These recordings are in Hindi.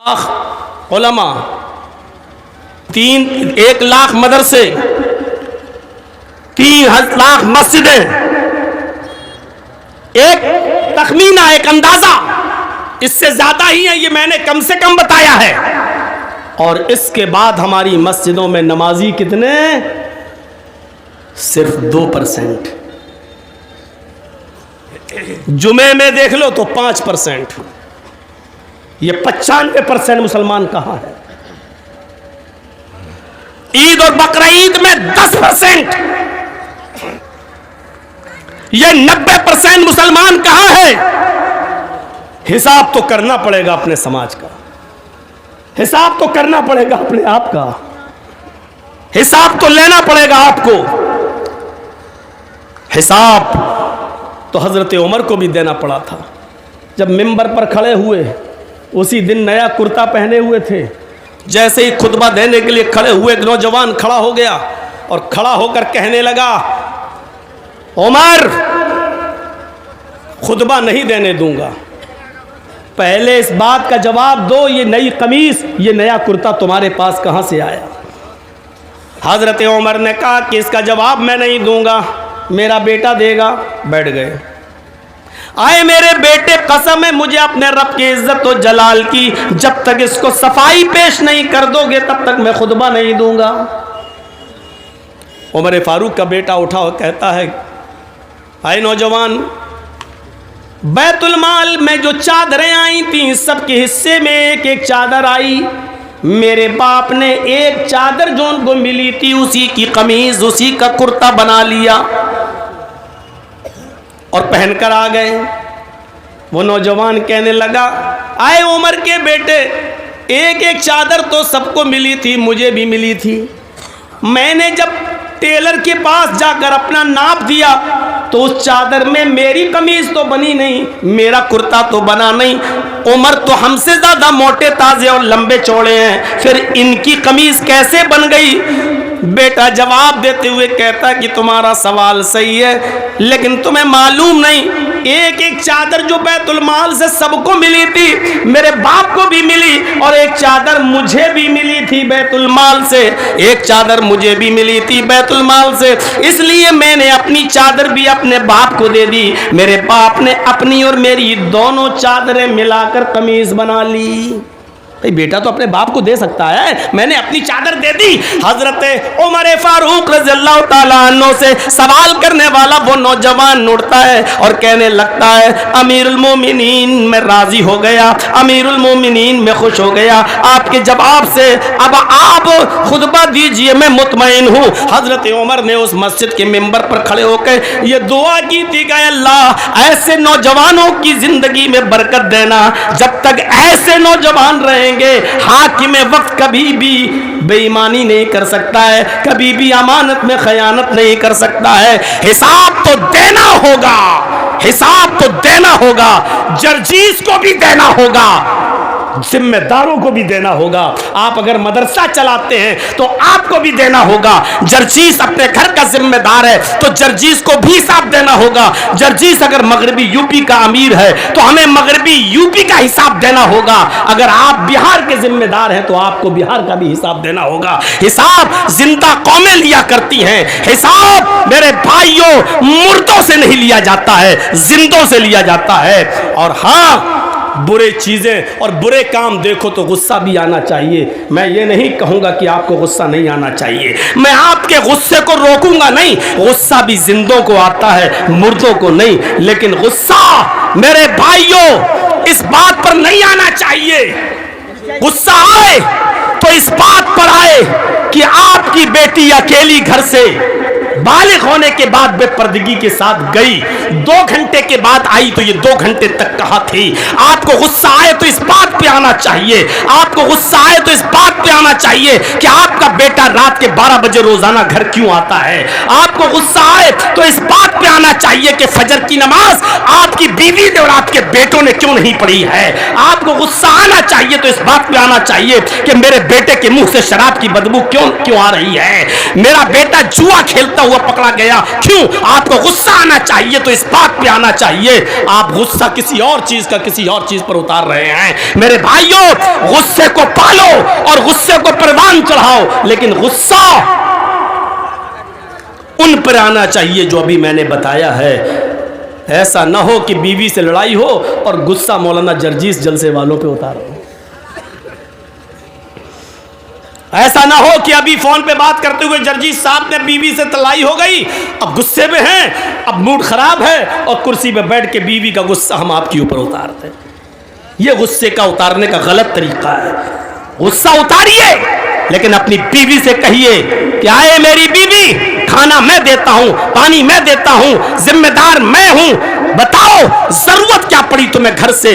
उलमा, 1 लाख मदरसे, 3 लाख मस्जिदें, एक तखमीना, एक अंदाजा, इससे ज्यादा ही है, ये मैंने कम से कम बताया है। और इसके बाद हमारी मस्जिदों में नमाजी कितने? सिर्फ 2%। जुमे में देख लो तो 5%। ये 95% मुसलमान कहां है? ईद और बकरा ईद में 10%। ये 90% मुसलमान कहां है? हिसाब तो करना पड़ेगा अपने समाज का, हिसाब तो करना पड़ेगा अपने आप का, हिसाब तो लेना पड़ेगा आपको। हिसाब तो हजरत उमर को भी देना पड़ा था। जब मिंबर पर खड़े हुए, उसी दिन नया कुर्ता पहने हुए थे, जैसे ही खुतबा देने के लिए खड़े हुए, एक नौजवान खड़ा हो गया और खड़ा होकर कहने लगा, उमर, खुतबा नहीं देने दूंगा, पहले इस बात का जवाब दो, ये नई कमीज, ये नया कुर्ता तुम्हारे पास कहां से आया? हजरत उमर ने कहा कि इसका जवाब मैं नहीं दूंगा, मेरा बेटा देगा। बैठ गए। आए मेरे बेटे, कसम है मुझे अपने रब की इज्जत और जलाल की, जब तक इसको सफाई पेश नहीं कर दोगे तब तक मैं खुतबा नहीं दूंगा। उमर फारूक का बेटा उठा और कहता है, आए नौजवान, बैतुल माल में जो चादरें आई थी, सबके हिस्से में एक एक चादर आई। मेरे बाप ने एक चादर जो उनको मिली थी, उसी की कमीज, उसी का कुर्ता बना लिया और पहनकर आ गए। वो नौजवान कहने लगा, आए उमर के बेटे, एक एक चादर तो सबको मिली थी, मुझे भी मिली थी। मैंने जब टेलर के पास जाकर अपना नाप दिया तो उस चादर में मेरी कमीज तो बनी नहीं, मेरा कुर्ता तो बना नहीं। उमर तो हमसे ज्यादा मोटे ताजे और लंबे चौड़े हैं, फिर इनकी कमीज कैसे बन गई? बेटा जवाब देते हुए कहता कि तुम्हारा सवाल सही है, लेकिन तुम्हें मालूम नहीं, एक एक चादर जो बैतुल माल से सबको मिली थी, मेरे बाप को भी मिली, और एक चादर मुझे भी मिली थी बैतुल माल से, एक चादर मुझे भी मिली थी बैतुल माल से, इसलिए मैंने अपनी चादर भी अपने बाप को दे दी। मेरे बाप ने अपनी और मेरी दोनों चादरें मिलाकर कमीज बना ली। बेटा तो अपने बाप को दे सकता है, मैंने अपनी चादर दे दी। हजरत उमर फारूक रज़ियल्लाहु ताला अन्हु से सवाल करने वाला वो नौजवान उठता है और कहने लगता है, अमीरुल मोमिनीन, मैं राजी हो गया, अमीरुल मोमिनीन, मैं खुश हो गया आपके जवाब से, अब आप खुतबा दीजिए, मैं मुतमईन हूँ। हजरत उमर ने उस मस्जिद के मिंबर पर खड़े होकर ये दुआ की थी कि अल्लाह ऐसे नौजवानों की जिंदगी में बरकत देना, जब तक ऐसे नौजवान रहेंगे हाकिम वक्त कभी भी बेईमानी नहीं कर सकता है, कभी भी अमानत में खयानत नहीं कर सकता है। हिसाब तो देना होगा, हिसाब तो देना होगा, जर्जीस को भी देना होगा, जिम्मेदारों को भी देना होगा। आप अगर मदरसा चलाते हैं तो आपको भी देना होगा। जर्जीस अपने घर का जिम्मेदार है तो जर्जीस को भी हिसाब देना होगा। जर्जीस अगर मगरबी यूपी का अमीर है तो हमें मगरबी यूपी का हिसाब देना होगा। अगर आप बिहार के जिम्मेदार हैं तो आपको बिहार का भी हिसाब देना होगा। हिसाब जिंदा कौमें लिया करती हैं, हिसाब मेरे भाइयों मुर्दों से नहीं लिया जाता है, जिंदों से लिया जाता है। और हाँ, बुरे चीजें और बुरे काम देखो तो गुस्सा भी आना चाहिए। मैं ये नहीं कहूंगा कि आपको गुस्सा नहीं आना चाहिए, मैं आपके गुस्से को रोकूंगा नहीं, गुस्सा भी जिंदों को आता है, मुर्दों को नहीं। लेकिन गुस्सा मेरे भाइयों इस बात पर नहीं आना चाहिए, गुस्सा आए तो इस बात पर आए कि आपकी बेटी अकेली घर से बालिग होने के बाद बेपर्दगी के साथ गई, 2 घंटे के बाद आई तो ये 2 घंटे तक कहाँ थी। आपको गुस्सा आए तो इस बात पे आना चाहिए, आपको गुस्सा आए तो इस बात पे आना चाहिए कि आपका बेटा रात के 12 बजे रोजाना घर क्यों आता है। आपको गुस्सा आए तो इस बात पे आना चाहिए कि फजर की नमाज आपकी बीवी ने और आपके बेटों ने क्यों नहीं पढ़ी है। आपको गुस्सा आना चाहिए तो इस बात पे आना चाहिए कि मेरे बेटे के मुंह से शराब की बदबू क्यों आ रही है, मेरा बेटा जुआ खेलता हुआ हुआ पकड़ा गया। क्यों? आपको गुस्सा आना चाहिए तो इस बात पे आना चाहिए, आप गुस्सा किसी और चीज का किसी और चीज पर उतार रहे हैं। मेरे भाइयों, गुस्से को पालो और गुस्से को परवान चढ़ाओ, लेकिन गुस्सा उन पर आना चाहिए जो अभी मैंने बताया है। ऐसा ना हो कि बीवी से लड़ाई हो और गुस्सा मौलाना जर्जीस जलसे वालों पे उतारो। ऐसा ना हो कि अभी फोन पे बात करते हुए जर्जीस साहब ने बीवी से लड़ाई हो गई, अब गुस्से में हैं, अब मूड खराब है और कुर्सी पे बैठ के बीवी का गुस्सा हम आपके ऊपर उतारते। ये गुस्से का उतारने का गलत तरीका है। गुस्सा उतारिए, लेकिन अपनी बीवी से कहिए कि आए मेरी बीवी, खाना मैं देता हूं, पानी मैं देता हूं, जिम्मेदार मैं हूं, बताओ जरूरत क्या पड़ी तुम्हें घर से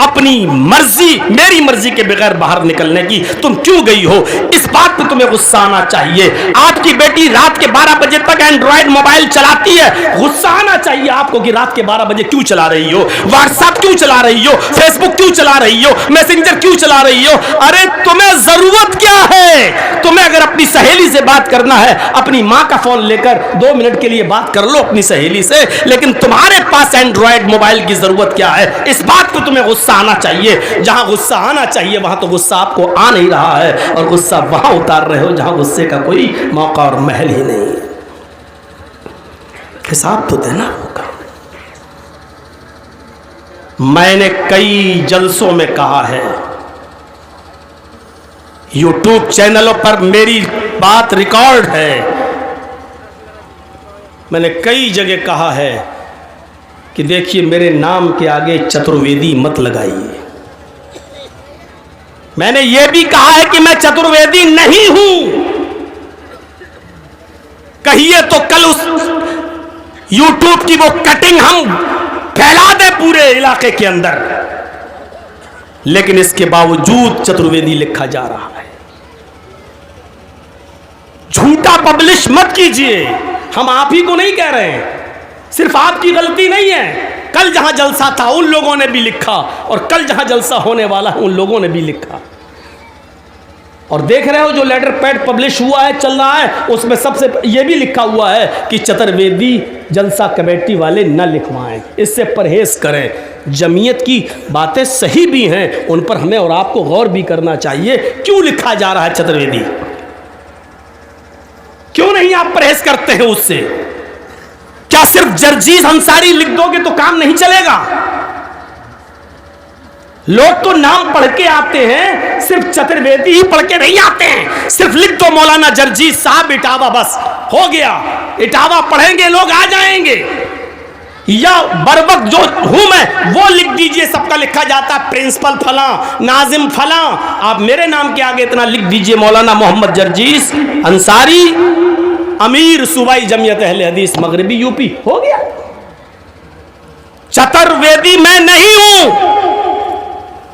अपनी मर्जी, मेरी मर्जी के बगैर बाहर निकलने की, तुम क्यों गई हो? इस बात पे तुम्हें गुस्सा आना चाहिए। आपकी बेटी रात के 12 बजे तक एंड्रॉयड मोबाइल चलाती है, गुस्सा आना चाहिए आपको कि रात के 12 बजे क्यों चला रही हो, व्हाट्सएप क्यों चला रही हो, फेसबुक क्यों चला रही हो, मैसेंजर क्यों चला रही हो? अरे तुम्हें जरूरत क्या है? तुम्हें अगर अपनी सहेली से बात करना है, अपनी मां का फोन लेकर 2 मिनट के लिए बात कर लो अपनी सहेली से, लेकिन तुम्हारे पास एंड्रॉयड मोबाइल की जरूरत क्या है? इस बात को तुम्हें गुस्सा आना चाहिए। जहां गुस्सा आना चाहिए वहां तो गुस्सा आपको आ नहीं रहा है, और गुस्सा वहां उतार रहे हो जहां गुस्से का कोई मौका और महल ही नहीं। हिसाब तो देना होगा। मैंने कई जलसों में कहा है, यूट्यूब चैनलों पर मेरी बात रिकॉर्ड है, मैंने कई जगह कहा है कि देखिए मेरे नाम के आगे चतुर्वेदी मत लगाइए। मैंने यह भी कहा है कि मैं चतुर्वेदी नहीं हूं। कहिए तो कल उस यूट्यूब की वो कटिंग हम फैला दे पूरे इलाके के अंदर, लेकिन इसके बावजूद चतुर्वेदी लिखा जा रहा है। झूठा पब्लिश मत कीजिए। हम आप ही को नहीं कह रहे हैं, सिर्फ आपकी गलती नहीं है। कल जहां जलसा था उन लोगों ने भी लिखा, और कल जहां जलसा होने वाला है उन लोगों ने भी लिखा। और देख रहे हो जो लेटर पैड पब्लिश हुआ है, चल रहा है, उसमें सबसे यह भी लिखा हुआ है कि चतुर्वेदी जलसा कमेटी वाले न लिखवाएं, इससे परहेज करें। जमीयत की बातें सही भी हैं, उन पर हमें और आपको गौर भी करना चाहिए। क्यों लिखा जा रहा है चतुर्वेदी? क्यों नहीं आप परहेज करते हैं उससे? क्या सिर्फ जर्जीस अंसारी लिख दोगे तो काम नहीं चलेगा? लोग तो नाम पढ़ के आते हैं, सिर्फ चतुर्वेदी ही पढ़ के नहीं आते हैं। सिर्फ लिख दो मौलाना जर्जीस साहब इटावा, बस हो गया। इटावा पढ़ेंगे लोग, आ जाएंगे। या बरवक्त जो हूं मैं वो लिख दीजिए, सबका लिखा जाता है, प्रिंसिपल फला, नाजिम फला। आप मेरे नाम के आगे इतना लिख दीजिए, मौलाना मोहम्मद जर्जीस अंसारी, अमीर सूबाई जमीयत अहले हदीस मगरिबी यूपी, हो गया। चतुर्वेदी मैं नहीं हूं।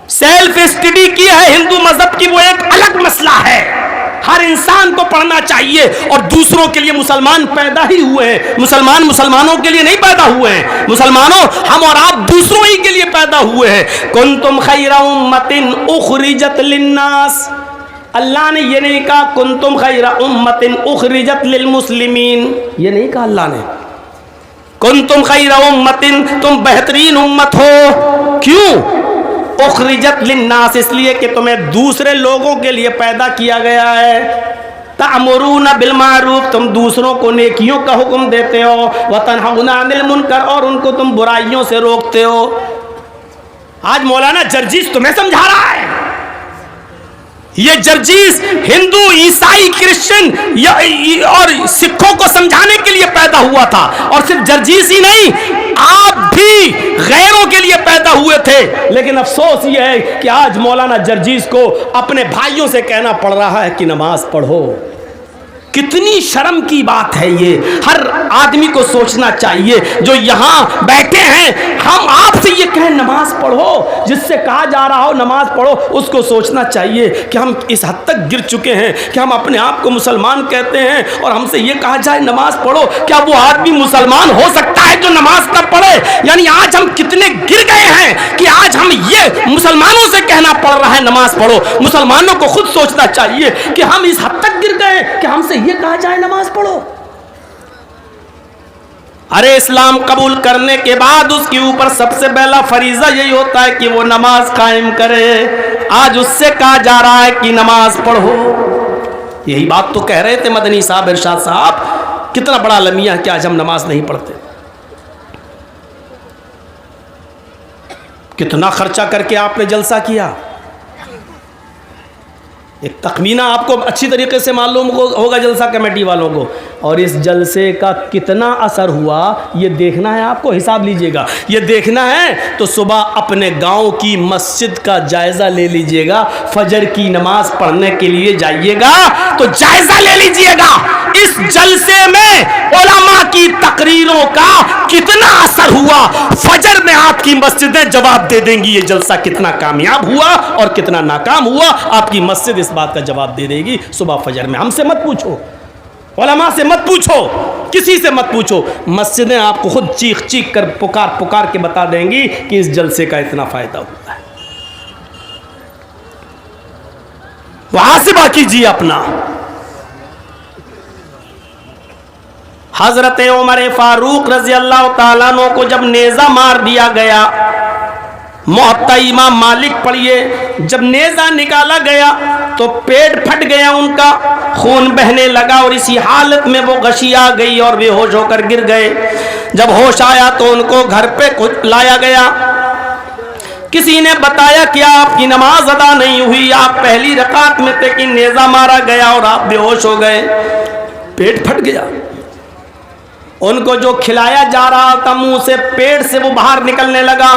सेल्फ स्टडी की है हिंदू मजहब की, वो एक अलग मसला है। हर इंसान को पढ़ना चाहिए, और दूसरों के लिए मुसलमान पैदा ही हुए हैं। मुसलमान मुसलमानों के लिए नहीं पैदा हुए हैं। मुसलमानों, हम और आप दूसरों ही के लिए पैदा हुए हैं। कुंतुम खैरा उम्मतिन उखरिजत लिन्नास, अल्लाह ने ये नहीं कहा कुंतुम खैरा उम्मतिन उखरिजत लिल मुस्लिमीन, ये नहीं कहा अल्लाह ने। कुंतुम खैरा उम्मतिन, तुम बेहतरीन उम्मत हो। क्यों? उखरिजत लिन्नास, इसलिए कि तुम्हें दूसरे लोगों के लिए पैदा किया गया है। तअमुरूना बिल मारूफ, तुम दूसरों को नेकियों का हुक्म देते हो, व तनहौना अनिल मुनकर, और उनको तुम बुराइयों से रोकते हो। आज मौलाना जर्जीस तुम्हें समझा रहा है। ये जर्जीस हिंदू, ईसाई, क्रिश्चियन और सिखों को समझाने के लिए पैदा हुआ था। और सिर्फ जर्जीस ही नहीं, आप भी गैरों के लिए पैदा हुए थे। लेकिन अफसोस ये है कि आज मौलाना जर्जीस को अपने भाइयों से कहना पड़ रहा है कि नमाज पढ़ो। कितनी शर्म की बात है ये। हर आदमी को सोचना चाहिए, जो यहाँ बैठे हैं, हम आपसे ये कहें नमाज पढ़ो, जिससे कहा जा रहा हो नमाज पढ़ो, उसको सोचना चाहिए कि हम इस हद तक गिर चुके हैं कि हम अपने आप को मुसलमान कहते हैं, और हमसे ये कहा जाए नमाज पढ़ो। क्या वो आदमी मुसलमान हो सकता है जो नमाज न पढ़े? यानी आज हम कितने गिर गए हैं कि आज हम ये मुसलमानों से कहना पड़ रहा है नमाज पढ़ो। मुसलमानों को खुद सोचना चाहिए कि हम इस हद तक गिर गए कि हमसे ये कहा जाए नमाज पढ़ो। अरे इस्लाम कबूल करने के बाद उसके ऊपर सबसे पहला फरीजा यही होता है कि वो नमाज कायम करे। आज उससे कहा जा रहा है कि नमाज पढ़ो। यही बात तो कह रहे थे मदनी साहब, इरशाद साहब, कितना बड़ा अलमिया कि आज हम नमाज नहीं पढ़ते। कितना खर्चा करके आपने जलसा किया। एक तखमीना आपको अच्छी तरीके से मालूम होगा जलसा कमेटी वालों को, और इस जलसे का कितना असर हुआ ये देखना है आपको। हिसाब लीजिएगा, ये देखना है तो सुबह अपने गांव की मस्जिद का जायज़ा ले लीजिएगा। फजर की नमाज पढ़ने के लिए जाइएगा तो जायज़ा ले लीजिएगा इस जलसे में उलमा की तकरीरों का कितना असर हुआ। फजर में आपकी मस्जिदें जवाब दे देंगी ये जलसा कितना कामयाब हुआ और कितना नाकाम हुआ। आपकी मस्जिद इस बात का जवाब दे देगी सुबह फजर में। हमसे मत पूछो, उलमा से मत पूछो, किसी से मत पूछो, मस्जिदें आपको खुद चीख चीख कर पुकार पुकार के बता देंगी कि इस जलसे का इतना फायदा हुआ है। मुहासिबा कीजिए अपना। हजरत उमर फारूक रजी अल्लाह ताला अन्हु को जब नेजा मार दिया गया, मुअत्ता इमाम मालिक पढ़िए, जब नेजा निकाला गया तो पेट फट गया उनका, खून बहने लगा और इसी हालत में वो गशी आ गई और बेहोश होकर गिर गए। जब होश आया तो उनको घर पे लाया गया। किसी ने बताया कि आपकी नमाज अदा नहीं हुई, आप पहली रकात में थे कि नेजा मारा गया और आप बेहोश हो गए, पेट फट गया। उनको जो खिलाया जा रहा था मुंह से, पेट से वो बाहर निकलने लगा।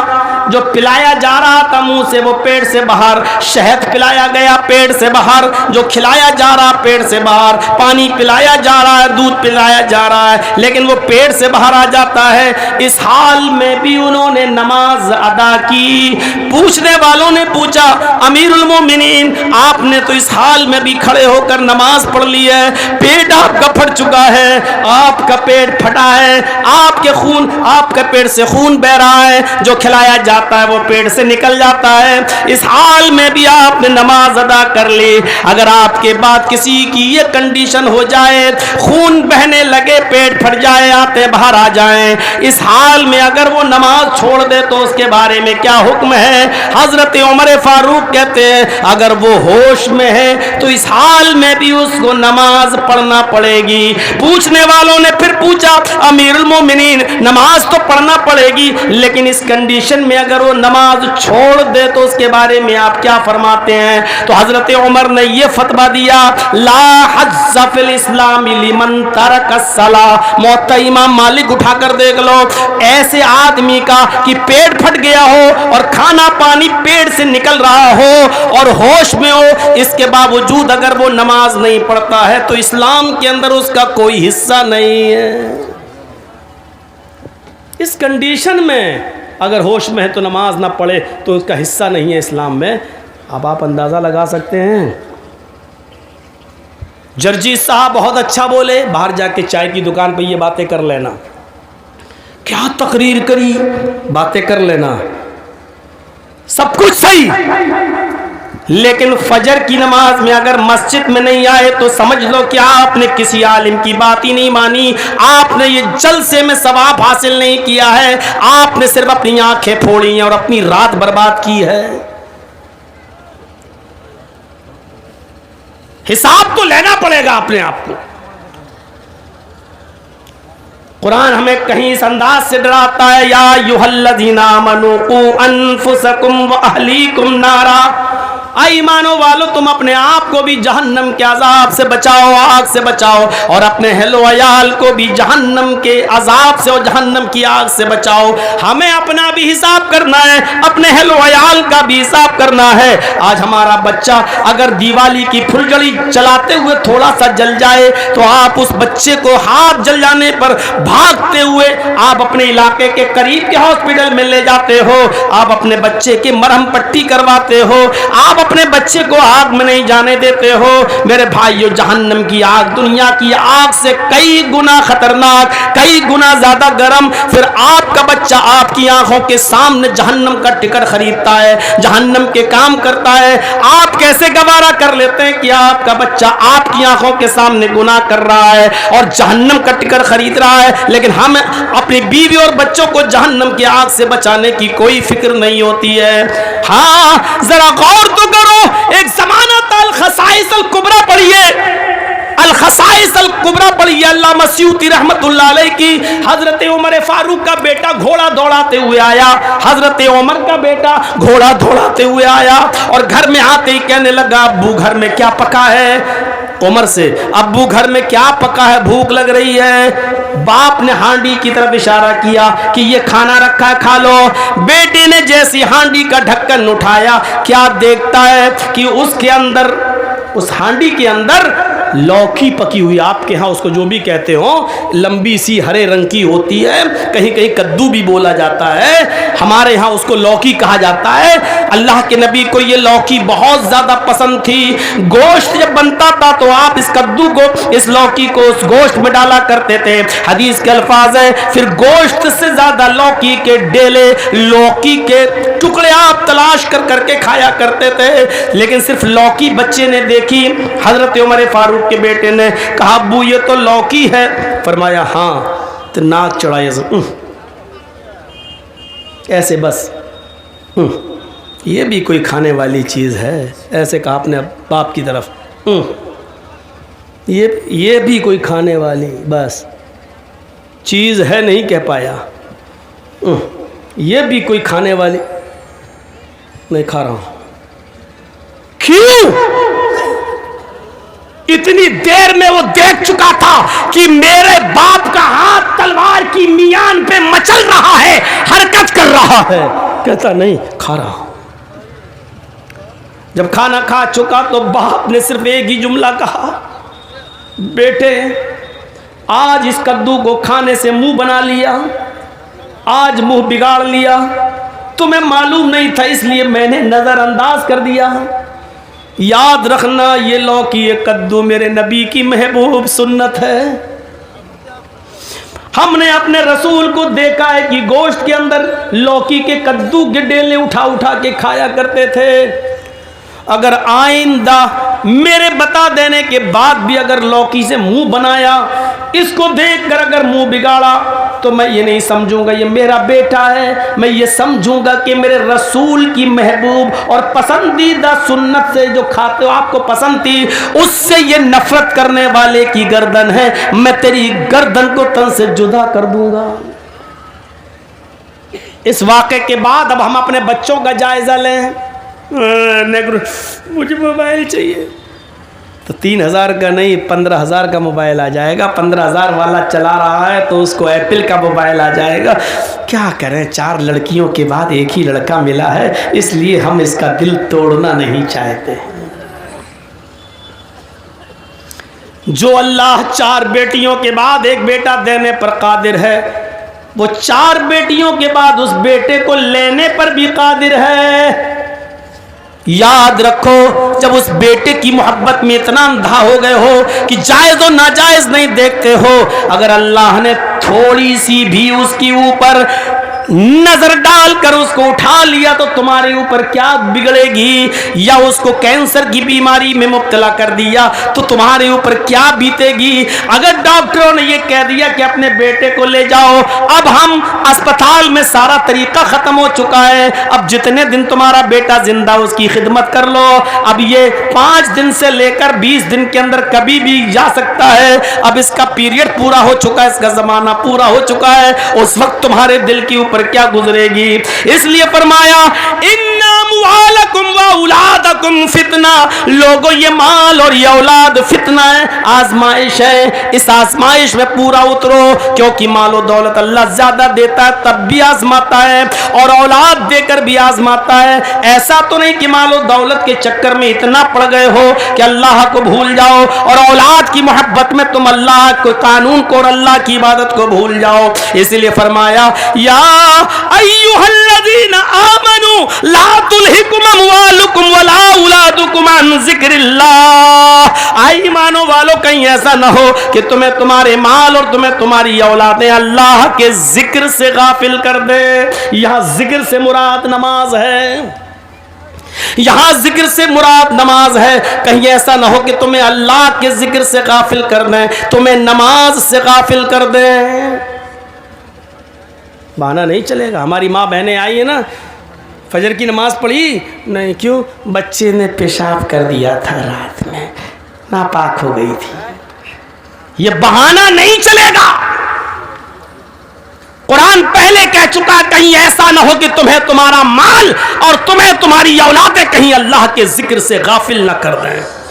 जो पिलाया जा रहा था मुंह से, वो पेट से बाहर। शहद पिलाया गया, पेट से बाहर। जो खिलाया जा रहा, पेट से बाहर। पानी पिलाया जा रहा है, दूध पिलाया जा रहा है, लेकिन वो पेट से बाहर आ जाता है। इस हाल में भी उन्होंने नमाज अदा की। पूछने वालों ने पूछा, अमीरुल मोमिनीन, आपने तो इस हाल में भी खड़े होकर नमाज पढ़ ली है, पेट आपका फट चुका है, आपका पेट फटा है, आपके पेट से खून बह रहा है, जो खिलाया जाता है वो पेट से निकल जाता है, इस हाल में भी आपने नमाज अदा कर ली। अगर आपके बाद किसी की ये कंडीशन हो जाए, खून बहने लगे, पेट फट जाए, आते बाहर आ जाएं, इस हाल में अगर वो नमाज छोड़ दे तो उसके बारे में क्या हुक्म है? हजरत उमर फारूक कहते हैं अगर वो होश में है तो इस हाल में भी उसको नमाज पढ़ना पड़ेगी। पूछने वालों ने फिर पूछा, अमीरुल मोमिनीन, नमाज तो पढ़ना पड़ेगी, लेकिन इस कंडीशन में अगर वो नमाज छोड़ दे तो उसके बारे में आप क्या फरमाते हैं? तो हजरत उमर ने ये फतवा दिया, ला हज्ज फिल इस्लाम लिमन तरक अस्सलाह। मुअत्ता इमाम मालिक उठाकर देख लो, ऐसे आदमी का कि पेट फट गया हो और खाना पानी पेट से निकल रहा हो और होश में हो, इसके बावजूद अगर वो नमाज नहीं पढ़ता है तो इस्लाम के अंदर उसका कोई हिस्सा नहीं है। इस कंडीशन में अगर होश में है तो नमाज ना पढ़े तो उसका हिस्सा नहीं है इस्लाम में। अब आप अंदाज़ा लगा सकते हैं। जर्जी साहब बहुत अच्छा बोले, बाहर जाके चाय की दुकान पे ये बातें कर लेना, क्या तकरीर करी, बातें कर लेना, सब कुछ सही, लेकिन फजर की नमाज में अगर मस्जिद में नहीं आए तो समझ लो कि आपने किसी आलिम की बात ही नहीं मानी, आपने ये जलसे में सवाब हासिल नहीं किया है, आपने सिर्फ अपनी आंखें फोड़ी हैं और अपनी रात बर्बाद की है। हिसाब तो लेना पड़ेगा अपने आप को। कुरान हमें कहीं इस अंदाज से डराता है, या अय्युहल्लज़ीना आमनू क़ू अनफुसकुम व अहलीकुम नारा, ईमानो वालो तुम अपने आप को भी जहन्नम के अजाब से बचाओ, आग से बचाओ, और अपने अहलो अयाल को भी जहन्नम के अजाब से और जहन्नम की आग से बचाओ। हमें अपना भी हिसाब करना है, अपने अहलो अयाल का भी हिसाब करना है। आज हमारा बच्चा अगर दिवाली की फुलझड़ी चलाते हुए थोड़ा सा जल जाए तो आप उस बच्चे को हाथ जल जाने पर भागते हुए आप अपने इलाके के करीब के हॉस्पिटल में ले जाते हो, आप अपने बच्चे की मरहम पट्टी करवाते हो, आप अपने बच्चे को आग में नहीं जाने देते हो। मेरे भाइयों, जहन्नम की आग दुनिया की आग से कई गुना खतरनाक, कई गुना ज्यादा गर्म। फिर आपका बच्चा आपकी आंखों के सामने जहन्नम का टिकट खरीदता है, जहन्नम के काम करता है। आप कैसे गवारा कर लेते हैं कि आपका बच्चा आपकी आंखों के सामने गुनाह कर रहा है और जहन्नम का टिकट खरीद रहा है, लेकिन हम अपनी बीवी और बच्चों को जहन्नम की आग से बचाने की कोई फिक्र नहीं होती है। हाँ, जरा गौर तो करो। एक जमाना था, अल खसाइस अल कुबरा पढ़िए, अल खसाइस अल कुबरा पढ़िए, अल्लामा स्यूती रहमतुल्लाह अलैह की। हजरत उमर फारूक का बेटा घोड़ा दौड़ाते हुए आया, हजरत उमर का बेटा घोड़ा दौड़ाते हुए आया और घर में आते ही कहने लगा, अब्बू घर में क्या पका है? उमर से, अब्बू घर में क्या पका है, भूख लग रही है। बाप ने हांडी की तरफ इशारा किया कि ये खाना रखा है, खा लो। बेटे ने जैसी हांडी का ढक्कन उठाया, क्या देखता है कि उसके अंदर, उस हांडी के अंदर लौकी पकी हुई, आपके यहाँ उसको जो भी कहते हो, लंबी सी हरे रंग की होती है, कहीं कहीं कद्दू भी बोला जाता है, हमारे यहाँ उसको लौकी कहा जाता है। अल्लाह के नबी को ये लौकी बहुत ज्यादा पसंद थी। गोश्त जब बनता था तो आप इस कद्दू को, इस लौकी को उस गोश्त में डाला करते थे। हदीस के अल्फाज है, फिर गोश्त से ज्यादा लौकी के डेले, लौकी के टुकड़े आप तलाश कर करके खाया करते थे। लेकिन सिर्फ लौकी बच्चे ने देखी, हजरत उमर फारूक के बेटे ने कहा, अब्बू ये तो लौकी है। फरमाया हाँ, तो नाक चढ़ाया ऐसे, बस ये भी कोई खाने वाली चीज़ है, ऐसे कहा अपने बाप की तरफ, ये भी कोई खाने वाली बस चीज़ है, नहीं कह पाया। ये भी कोई खाने वाली, नहीं खा रहा हूं। क्यों? इतनी देर में वो देख चुका था कि मेरे बाप का हाथ तलवार की मियान पे मचल रहा है, हरकत कर रहा है। कहता नहीं, खा रहा हूं। जब खाना खा चुका तो बाप ने सिर्फ एक ही जुमला कहा, बेटे आज इस कद्दू को खाने से मुंह बना लिया, आज मुंह बिगाड़ लिया। तुम्हें मालूम नहीं था इसलिए मैंने नजरअंदाज कर दिया। याद रखना, ये लौकी ये कद्दू मेरे नबी की महबूब सुन्नत है। हमने अपने रसूल को देखा है कि गोश्त के अंदर लौकी के कद्दू के डेले उठा उठा के खाया करते थे। अगर आइंदा मेरे बता देने के बाद भी अगर लौकी से मुंह बनाया, इसको देखकर अगर मुंह बिगाड़ा, तो मैं ये नहीं समझूंगा ये मेरा बेटा है, मैं ये समझूंगा कि मेरे रसूल की महबूब और पसंदीदा सुन्नत से जो खाते हो आपको पसंद थी, उससे ये नफरत करने वाले की गर्दन है, मैं तेरी गर्दन को तन से जुदा कर दूंगा। इस वाक़े के बाद अब हम अपने बच्चों का जायजा लें। मुझे मोबाइल चाहिए, तो 3,000 का नहीं 15,000 का मोबाइल आ जाएगा। 15,000 वाला चला रहा है तो उसको एप्पल का मोबाइल आ जाएगा। क्या करें, 4 लड़कियों के बाद एक ही लड़का मिला है, इसलिए हम इसका दिल तोड़ना नहीं चाहते। जो अल्लाह 4 बेटियों के बाद एक बेटा देने पर कादिर है, वो 4 बेटियों के बाद उस बेटे को लेने पर भी कादिर है। याद रखो, जब उस बेटे की मोहब्बत में इतना अंधा हो गए हो कि जायज और नाजायज नहीं देखते हो, अगर अल्लाह ने थोड़ी सी भी उसकी ऊपर नजर डालकर उसको उठा लिया तो तुम्हारे ऊपर क्या बिगड़ेगी, या उसको कैंसर की बीमारी में मुब्तला कर दिया तो तुम्हारे ऊपर क्या बीतेगी। अगर डॉक्टरों ने यह कह दिया कि अपने बेटे को ले जाओ, अब हम अस्पताल में सारा तरीका खत्म हो चुका है, अब जितने दिन तुम्हारा बेटा जिंदा उसकी खिदमत कर लो, अब ये 5 दिन से लेकर 20 दिन के अंदर कभी भी जा सकता है, अब इसका पीरियड पूरा हो चुका है, इसका जमाना पूरा हो चुका है, उस वक्त तुम्हारे दिल के ऊपर क्या गुजरेगी। इसलिए फरमाया, इन्ना मुआलकुम व औलादकुम फितना, लोगों ये माल और ये औलाद फितना है, आजमाइश है। इस आजमाइश में पूरा उतरो, क्योंकि माल और दौलत अल्लाह ज्यादा देता है तब भी आजमाता है और औलाद देकर भी आजमाता है। ऐसा तो नहीं कि माल और दौलत के चक्कर में इतना पड़ गए हो कि अल्लाह को भूल जाओ और औलाद की मोहब्बत में तुम अल्लाह को, कानून को और अल्लाह की इबादत को भूल जाओ। इसलिए फरमाया, या अय्युहल्लज़ीना आमनू ला तुल्हिकुम अमवालुकुम वला औलादुकुम अन ज़िक्रिल्लाह। आई ईमानो वालों, कहीं ऐसा ना हो कि तुम्हें तुम्हारे माल और तुम्हें तुम्हारी औलादें अल्लाह के जिक्र से गाफिल कर दे। यहां जिक्र से मुराद नमाज है, यहां जिक्र से मुराद नमाज है। कहीं ऐसा ना हो कि तुम्हें अल्लाह के जिक्र से गाफिल कर दें, तुम्हें नमाज से गाफिल कर दें। बहाना नहीं चलेगा। हमारी माँ बहनें आई है ना, फजर की नमाज पढ़ी नहीं, क्यों? बच्चे ने पेशाब कर दिया था रात में, नापाक हो गई थी। ये बहाना नहीं चलेगा। कुरान पहले कह चुका, कहीं ऐसा ना हो कि तुम्हें तुम्हारा माल और तुम्हें तुम्हारी औलादें कहीं अल्लाह के जिक्र से गाफिल न कर दें।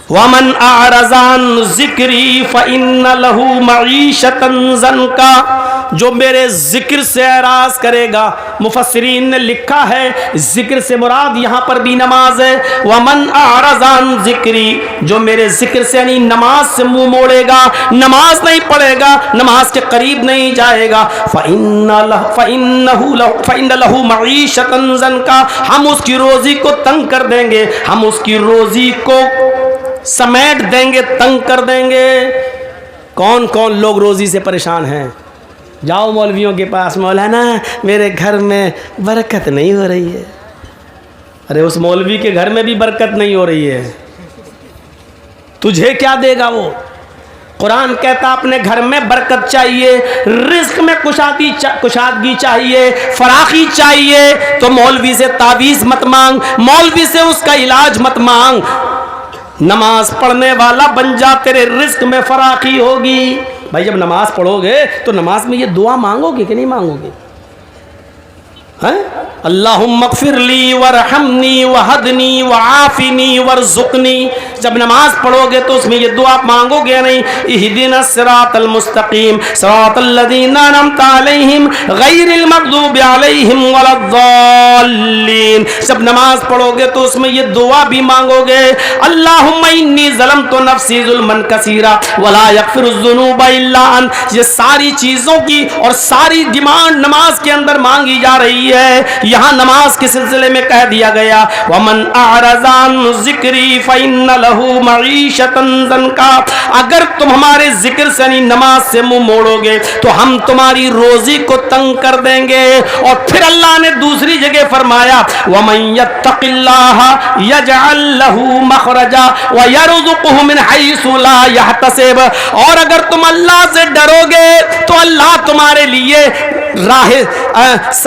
वमन आरज़ान ज़िक्री फ़इन्न लहू मईशतन ज़नका। जो मेरे जिक्र से एराज करेगा, मुफस्सिरीन ने लिखा है जिक्र से मुराद यहाँ पर भी नमाज है। वमन आरज़ान ज़िक्री, जो मेरे जिक्र से यानी नमाज से मुंह मोड़ेगा, नमाज नहीं पढ़ेगा, नमाज के करीब नहीं जाएगा, फ़इन्न लहू मईशतन ज़नका। हम उसकी रोजी को तंग कर देंगे, हम उसकी रोजी को समेट देंगे, तंग कर देंगे। कौन कौन लोग रोजी से परेशान हैं? जाओ मौलवियों के पास, मौलाना मेरे घर में बरकत नहीं हो रही है। अरे उस मौलवी के घर में भी बरकत नहीं हो रही है, तुझे क्या देगा वो? कुरान कहता अपने घर में बरकत चाहिए, रिज्क में कुशादगी चाहिए, फराखी चाहिए, तो मौलवी से तावीज़ मत मांग, मौलवी से उसका इलाज मत मांग। नमाज पढ़ने वाला बन जा, तेरे रिज्क में फराखी होगी। भाई जब नमाज पढ़ोगे तो नमाज में ये दुआ मांगोगे कि नहीं मांगोगे? हैं? अल्लाहुम्मा ग़फ़िरली वरहमनी वहदनी वआफ़िनी वरज़ुक़नी। जब नमाज पढ़ोगे तो उसमें ये दुआ मांगोगे नहीं, इहदिनस सिरातल मुस्तक़ीम सिरातल लज़ीना अनअमता अलैहिम ग़ैरिल मग़ज़ूबि अलैहिम वलद्दाल्लीन। जब नमाज पढ़ोगे तो उसमें ये दुआ भी मांगोगे, अल्लाहुम्मा इन्नी ज़लमतु नफ़्सी ज़ुल्मन कसीरा वला यग़फ़िरुज़्ज़ुनूबा इल्ला अंत। ये सारी चीज़ों की और सारी डिमांड नमाज के अंदर मांगी जा रही है। यहाँ नमाज के सिलसिले में कह दिया गया, वमन आरज़ान ज़िक्री फ़इन्न लहू मईशतन ज़नका। अगर तुम हमारे जिक्र से नहीं नमाज से मुंह मोड़ोगे तो हम तुम्हारी रोजी को तंग कर देंगे। और फिर अल्लाह ने दूसरी जगह फरमाया, वमन यत्तक़िल्लाह यजअल लहू मख़रजा व यरज़ुक़हु मिन हैसु ला यहतसिब। और अगर तुम अल्लाह से डरोगे तो अल्लाह तुम्हारे लिए राह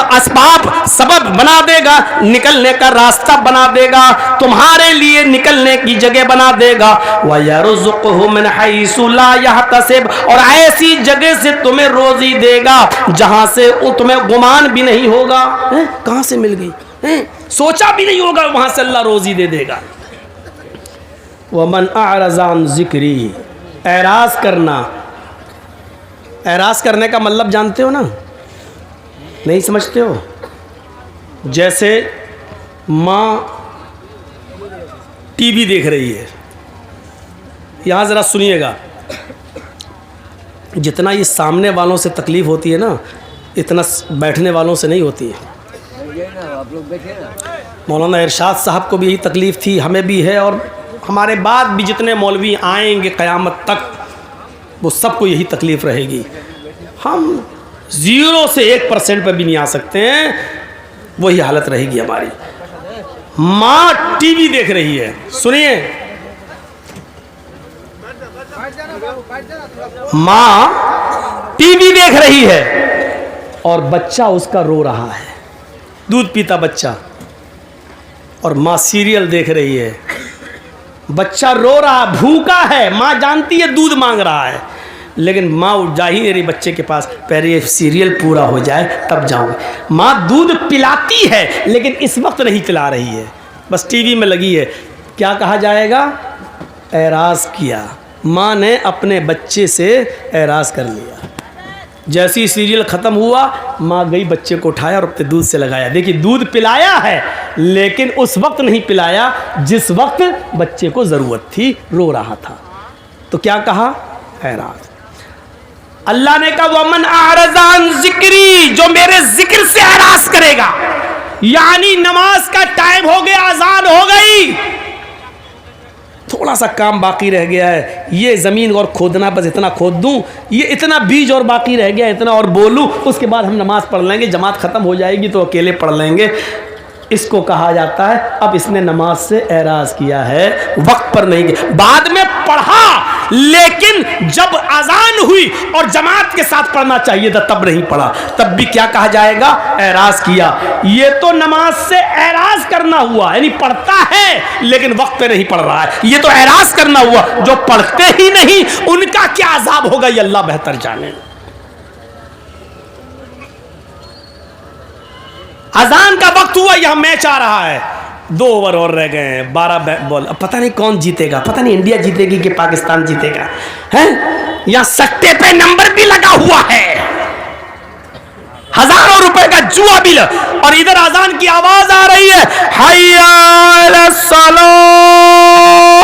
असबाब सबब बना देगा, निकलने का रास्ता बना देगा, तुम्हारे लिए निकलने की जगह बना देगा। वयरज़ुक़हु मिन हैसु ला यहतसिब। और ऐसी जगह से तुम्हें रोजी देगा जहां से तुम्हें गुमान भी नहीं होगा, कहां से मिल गई, सोचा भी नहीं होगा, वहां से अल्लाह रोजी दे देगा। वमन अअरज़ान ज़िक्री, एराज करना। एराज करने का मतलब जानते हो ना? नहीं समझते हो? जैसे माँ टीवी देख रही है, यहाँ ज़रा सुनिएगा, जितना ये सामने वालों से तकलीफ़ होती है ना, इतना बैठने वालों से नहीं होती है। आप लोग बैठे ना। मौलाना इरशाद साहब को भी यही तकलीफ़ थी, हमें भी है, और हमारे बाद भी जितने मौलवी आएंगे क़यामत तक वो सबको यही तकलीफ़ रहेगी। हम 0 से 1% पर भी नहीं आ सकते हैं, वही हालत रहेगी हमारी। माँ टीवी देख रही है, सुनिए, माँ टीवी देख रही है और बच्चा उसका रो रहा है, दूध पीता बच्चा, और माँ सीरियल देख रही है, बच्चा रो रहा, भूखा है, माँ जानती है दूध मांग रहा है, लेकिन माँ उठ जा ही नहीं रही बच्चे के पास, पहले ये सीरियल पूरा हो जाए तब जाऊँगी। माँ दूध पिलाती है लेकिन इस वक्त नहीं पिला रही है, बस टीवी में लगी है। क्या कहा जाएगा? एराज किया। माँ ने अपने बच्चे से एराज कर लिया। जैसे ही सीरियल ख़त्म हुआ, माँ गई, बच्चे को उठाया और अपने दूध से लगाया। देखिए, दूध पिलाया है लेकिन उस वक्त नहीं पिलाया जिस वक्त बच्चे को ज़रूरत थी, रो रहा था। तो क्या कहा? एराज। अल्लाह ने कहा वमन आरज़ान जिक्री, जो मेरे जिक्र से एराज करेगा, यानी नमाज का टाइम हो गया, अजान हो गई, थोड़ा सा काम बाकी रह गया है, ये ज़मीन और खोदना, बस इतना खोद दूं, ये इतना बीज और बाकी रह गया, इतना और बोलूं, उसके बाद हम नमाज पढ़ लेंगे, जमात ख़त्म हो जाएगी तो अकेले पढ़ लेंगे। इसको कहा जाता है अब इसने नमाज से एराज किया है, वक्त पर नहीं किया। बाद में पढ़ा, लेकिन जब अजान हुई और जमात के साथ पढ़ना चाहिए था तब नहीं पढ़ा, तब भी क्या कहा जाएगा? एराज किया। ये तो नमाज से एराज करना हुआ, यानी पढ़ता है लेकिन वक्त पे नहीं पढ़ रहा है, ये तो एराज करना हुआ। जो पढ़ते ही नहीं उनका क्या अजाब होगा ये अल्लाह बेहतर जाने। अजान का वक्त हुआ, यहां मैच आ रहा है, 2 ओवर और रह गए हैं, 12 बॉल, अब पता नहीं कौन जीतेगा, पता नहीं इंडिया जीतेगी कि पाकिस्तान जीतेगा, हैं? यहां सट्टे पे नंबर भी लगा हुआ है, हजारों रुपए का जुआ भी, और इधर अजान की आवाज आ रही है, हय्या अलस सलाह,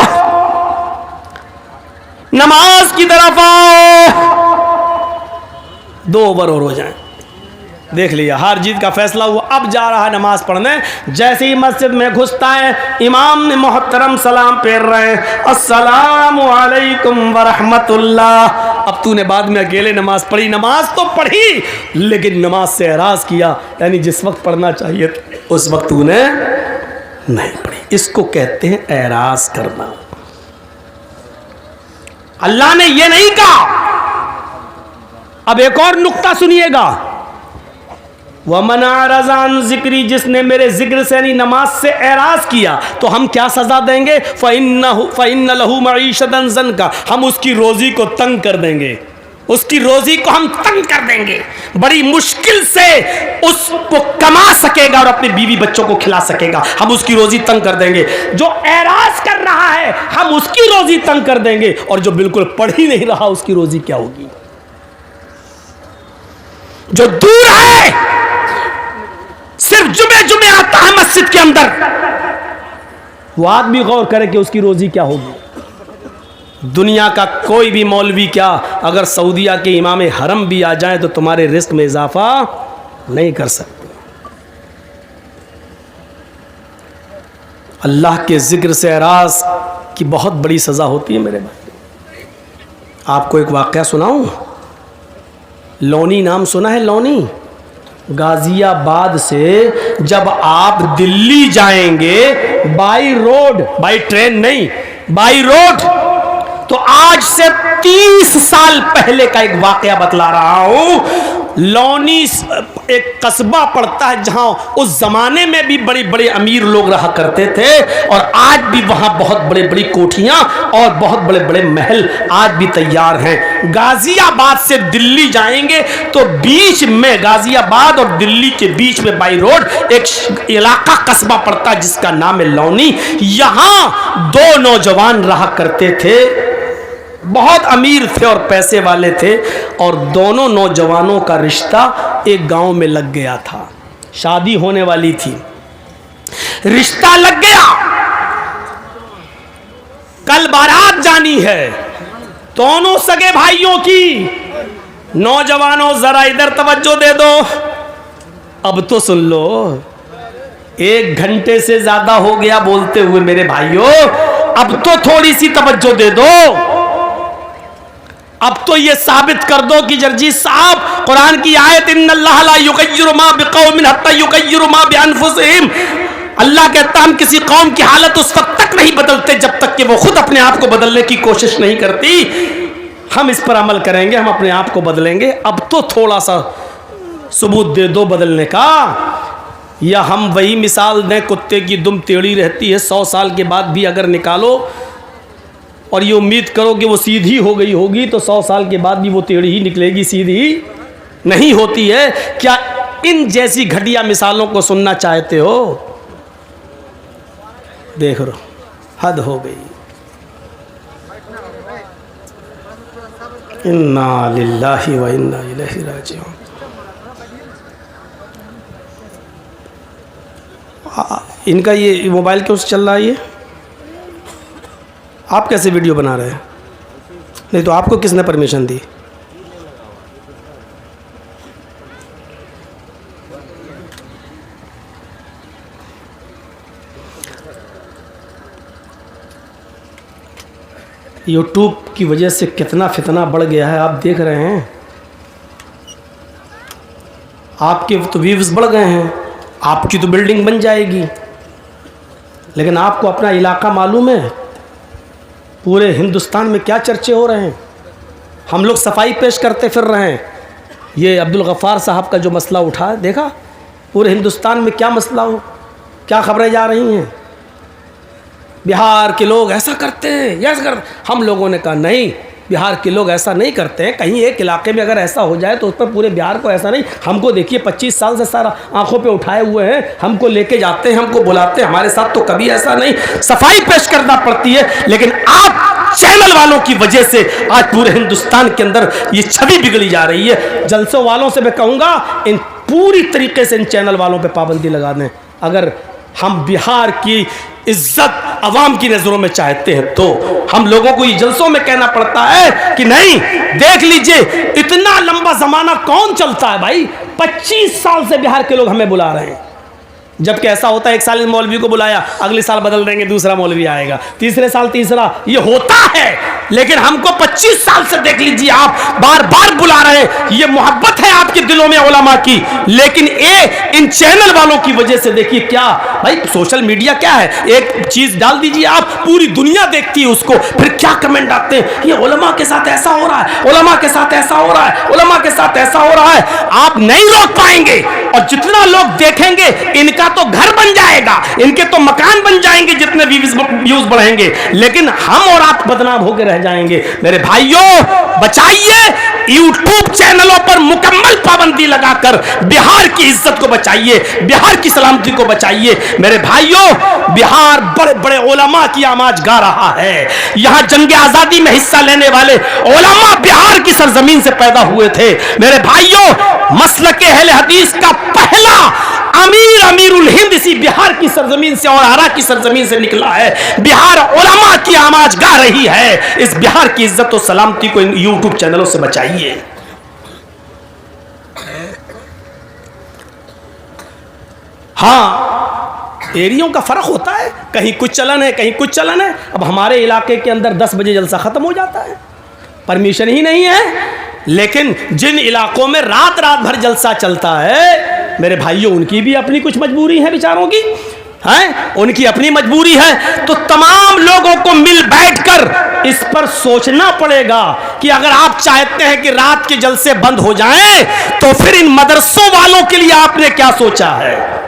नमाज की तरफ आओ। 2 ओवर और हो जाए, देख लिया, हार जीत का फैसला हुआ। अब जा रहा है नमाज पढ़ने, जैसे ही मस्जिद में घुसता है, इमाम ने मोहतरम सलाम फेर रहे हैं, अस्सलामु अलैकुम वरहमतुल्लाह। अब तूने बाद में अकेले नमाज पढ़ी, नमाज तो पढ़ी लेकिन नमाज से एराज किया, यानी जिस वक्त पढ़ना चाहिए उस वक्त तूने नहीं पढ़ी। इसको कहते हैं एराज करना। अल्लाह ने यह नहीं कहा। अब एक और नुक्ता सुनिएगा, वमन आरज़ान जिक्री, जिसने मेरे जिक्र से यानी नमाज से एराज किया तो हम क्या सजा देंगे? फ़इन्न लहू मईशतन ज़न्का, हम उसकी रोज़ी को तंग कर देंगे, उसकी रोज़ी को हम तंग कर देंगे, बड़ी मुश्किल से उसको कमा सकेगा और अपने बीवी बच्चों को खिला सकेगा, हम उसकी रोज़ी तंग कर देंगे। जो एराज कर रहा है हम उसकी रोज़ी तंग कर देंगे, और जो बिल्कुल पढ़ ही नहीं रहा उसकी रोज़ी क्या होगी? जो दूर है, सिर्फ जुमे आता है मस्जिद के अंदर, वो आदमी गौर करे कि उसकी रोजी क्या होगी। दुनिया का कोई भी मौलवी क्या, अगर सऊदिया के इमाम हरम भी आ जाए तो तुम्हारे रिस्क में इजाफा नहीं कर सकते। अल्लाह के जिक्र से एराज की बहुत बड़ी सजा होती है मेरे भाई। आपको एक वाकया सुनाऊं? लोनी नाम सुना है? लोनी गाजियाबाद से जब आप दिल्ली जाएंगे बाई रोड, बाई ट्रेन नहीं, बाई रोड, तो आज से 30 साल पहले का एक वाकया बतला रहा हूं। लोनी एक कस्बा पड़ता है जहां उस जमाने में भी बड़े बड़े अमीर लोग रहा करते थे, और आज भी वहां बहुत बड़े बड़ी कोठियां और बहुत बड़े बड़े महल आज भी तैयार हैं। गाजियाबाद से दिल्ली जाएंगे तो बीच में, गाजियाबाद और दिल्ली के बीच में बाई रोड एक इलाका कस्बा पड़ता है जिसका नाम है लोनी। यहां 2 नौजवान रहा करते थे, बहुत अमीर थे और पैसे वाले थे, और दोनों नौजवानों का रिश्ता एक गांव में लग गया था। शादी होने वाली थी, रिश्ता लग गया, कल बारात जानी है, दोनों सगे भाइयों की। नौजवानों जरा इधर तवज्जो दे दो, अब तो सुन लो, 1 घंटे से ज्यादा हो गया बोलते हुए मेरे भाइयों, अब तो थोड़ी सी तवज्जो दे दो। अब तो ये साबित कर दो कि जर्जीस साहब, कुरान की आयत इन्नल्लाह ला युगय्यिरु मा बिकौमिन हत्ता युगय्यिरु मा बिअनफुसिहिम, अल्लाह कहता हम किसी कौम की हालत उस वक्त तक नहीं बदलते जब तक कि वो खुद अपने आप को बदलने की कोशिश नहीं करती। हम इस पर अमल करेंगे, हम अपने आप को बदलेंगे। अब तो थोड़ा सा सबूत दे दो बदलने का, या हम वही मिसाल दें, कुत्ते की दुम टेढ़ी रहती है, 100 साल के बाद भी अगर निकालो और ये उम्मीद करो कि वो सीधी हो गई होगी तो 100 साल के बाद भी वो टेढ़ी ही निकलेगी, सीधी नहीं होती है। क्या इन जैसी घटिया मिसालों को सुनना चाहते हो? देख लो, हद हो गई। इन्ना लिल्लाहि व इन्ना इलैहि राजिऊन। इनका ये मोबाइल क्यों चल रहा है? ये आप कैसे वीडियो बना रहे हैं? नहीं तो आपको किसने परमिशन दी? यूट्यूब की वजह से कितना फितना बढ़ गया है, आप देख रहे हैं। आपके तो व्यूज़ बढ़ गए हैं, आपकी तो बिल्डिंग बन जाएगी, लेकिन आपको अपना इलाका मालूम है पूरे हिंदुस्तान में क्या चर्चे हो रहे हैं। हम लोग सफाई पेश करते फिर रहे हैं। ये अब्दुल गफ़ार साहब का जो मसला उठा है, देखा पूरे हिंदुस्तान में क्या मसला हो, क्या खबरें जा रही हैं। बिहार के लोग ऐसा करते हैं, ऐसा करते। हम लोगों ने कहा नहीं, बिहार के लोग ऐसा नहीं करते हैं। कहीं एक इलाके में अगर ऐसा हो जाए तो उस पर पूरे बिहार को ऐसा नहीं। हमको देखिए 25 साल से सारा आंखों पे उठाए हुए हैं, हमको लेके जाते हैं, हमको बुलाते हैं, हमारे साथ तो कभी ऐसा नहीं। सफाई पेश करना पड़ती है, लेकिन आप चैनल वालों की वजह से आज पूरे हिंदुस्तान के अंदर ये छवि बिगड़ी जा रही है। जलसों वालों से मैं कहूँगा इन पूरी तरीके से इन चैनल वालों पर पाबंदी लगा दें। अगर हम बिहार की इज्जत अवाम की नजरों में चाहते हैं तो हम लोगों को ये जलसों में कहना पड़ता है कि नहीं, देख लीजिए इतना लंबा जमाना कौन चलता है भाई। 25 साल से बिहार के लोग हमें बुला रहे हैं। जबकि ऐसा होता है एक साल मौलवी को बुलाया, अगले साल बदल देंगे, दूसरा मौलवी आएगा, तीसरे साल तीसरा, ये होता है। लेकिन हमको 25 साल से देख लीजिए आप बार बार बुला रहे हैं। ये मोहब्बत है आपके दिलों में उलमा की, लेकिन ये इन चैनल वालों की वजह से देखिए क्या भाई। सोशल मीडिया क्या है, एक चीज डाल दीजिए आप, पूरी दुनिया देखती है उसको, फिर क्या कमेंट आते हैं, ये उलमा के साथ ऐसा हो रहा है, उलमा के साथ ऐसा हो रहा है, उलमा के साथ ऐसा हो रहा है। आप नहीं रोक पाएंगे, और जितना लोग देखेंगे इनका तो घर बन जाएगा, इनके तो मकान बन जाएंगे जितने व्यूज बढ़ेंगे, लेकिन हम और आप बदनाम होकर रह जाएंगे। मेरे भाइयों बचाइए, यूट्यूब चैनलों पर मुकम्मल पाबंदी लगाकर बिहार की इज्जत को बचाइए, बिहार की सलामती को बचाइए। मेरे भाइयों बिहार बड़े बड़े उलमा की आवाज गा रहा है। यहां जंग आजादी में हिस्सा लेने वाले उलमा बिहार की सरजमीन से पैदा हुए थे। मेरे भाइयों मसलके अहले हदीस का पहला अमीरुल हिंद इसी बिहार की सरजमीन से और आरा की सरजमीन से निकला है। बिहार उलमा की आवाज गा रही है। इस बिहार की इज्जत और सलामती को इन यूट्यूब चैनलों से बचाइए। हाँ, एरियों का फर्क होता है, कहीं कुछ चलन है, कहीं कुछ चलन है। अब हमारे इलाके के अंदर 10 बजे जलसा खत्म हो जाता है, परमिशन ही नहीं है। लेकिन जिन इलाकों में रात रात भर जलसा चलता है, मेरे भाइयों उनकी भी अपनी कुछ मजबूरी है, बेचारों की है, उनकी अपनी मजबूरी है। तो तमाम लोगों को मिल बैठकर इस पर सोचना पड़ेगा कि अगर आप चाहते हैं कि रात के जलसे बंद हो जाएं, तो फिर इन मदरसों वालों के लिए आपने क्या सोचा है।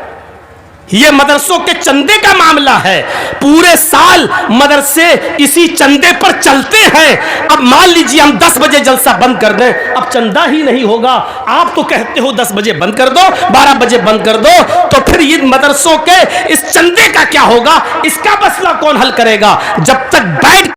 ये मदरसों के चंदे का मामला है, पूरे साल मदरसे इसी चंदे पर चलते हैं। अब मान लीजिए हम 10 बजे जलसा बंद कर दें, अब चंदा ही नहीं होगा। आप तो कहते हो 10 बजे बंद कर दो, 12 बजे बंद कर दो, तो फिर ये मदरसों के इस चंदे का क्या होगा, इसका मसला कौन हल करेगा। जब तक बैठ